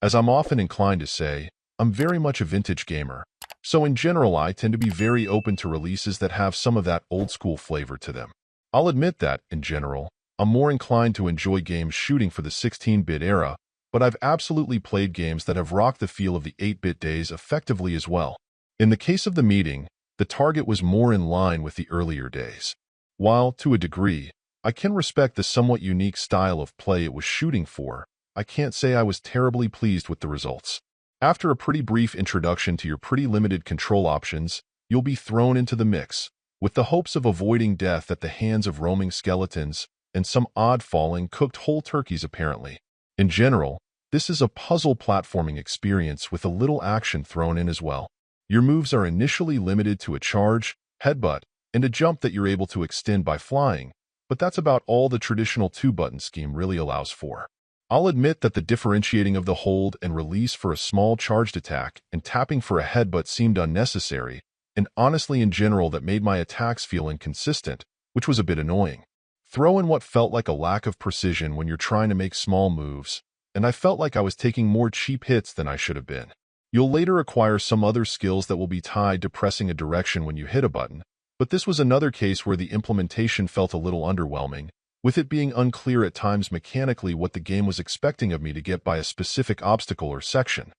As I'm often inclined to say, I'm very much a vintage gamer. So in general, I tend to be very open to releases that have some of that old-school flavor to them. I'll admit that, in general, I'm more inclined to enjoy games shooting for the 16-bit era, but I've absolutely played games that have rocked the feel of the 8-bit days effectively as well. In the case of the meeting, the target was more in line with the earlier days. While, to a degree, I can respect the somewhat unique style of play it was shooting for, I can't say I was terribly pleased with the results. After a pretty brief introduction to your pretty limited control options, you'll be thrown into the mix, with the hopes of avoiding death at the hands of roaming skeletons and some odd falling cooked whole turkeys apparently. In general, this is a puzzle platforming experience with a little action thrown in as well. Your moves are initially limited to a charge, headbutt, and a jump that you're able to extend by flying, but that's about all the traditional two-button scheme really allows for. I'll admit that the differentiating of the hold and release for a small charged attack and tapping for a headbutt seemed unnecessary, and honestly in general that made my attacks feel inconsistent, which was a bit annoying. Throw in what felt like a lack of precision when you're trying to make small moves, and I felt like I was taking more cheap hits than I should have been. You'll later acquire some other skills that will be tied to pressing a direction when you hit a button, but this was another case where the implementation felt a little underwhelming, with it being unclear at times mechanically what the game was expecting of me to get by a specific obstacle or section.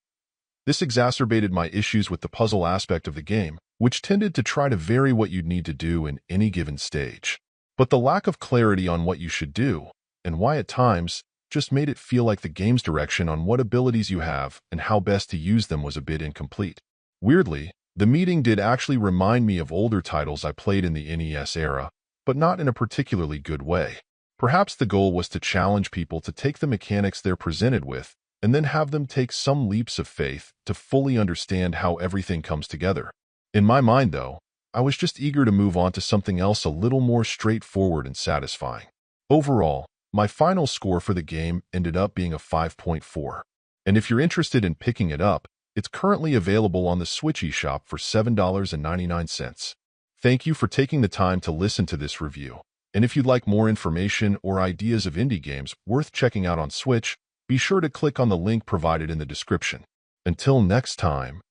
This exacerbated my issues with the puzzle aspect of the game, which tended to try to vary what you'd need to do in any given stage. But the lack of clarity on what you should do, and why at times, just made it feel like the game's direction on what abilities you have and how best to use them was a bit incomplete. Weirdly, the meeting did actually remind me of older titles I played in the NES era, but not in a particularly good way. Perhaps the goal was to challenge people to take the mechanics they're presented with and then have them take some leaps of faith to fully understand how everything comes together. In my mind, though, I was just eager to move on to something else a little more straightforward and satisfying. Overall, my final score for the game ended up being a 5.4. And if you're interested in picking it up, it's currently available on the Switch eShop for $7.99. Thank you for taking the time to listen to this review. And if you'd like more information or ideas of indie games worth checking out on Switch, be sure to click on the link provided in the description. Until next time.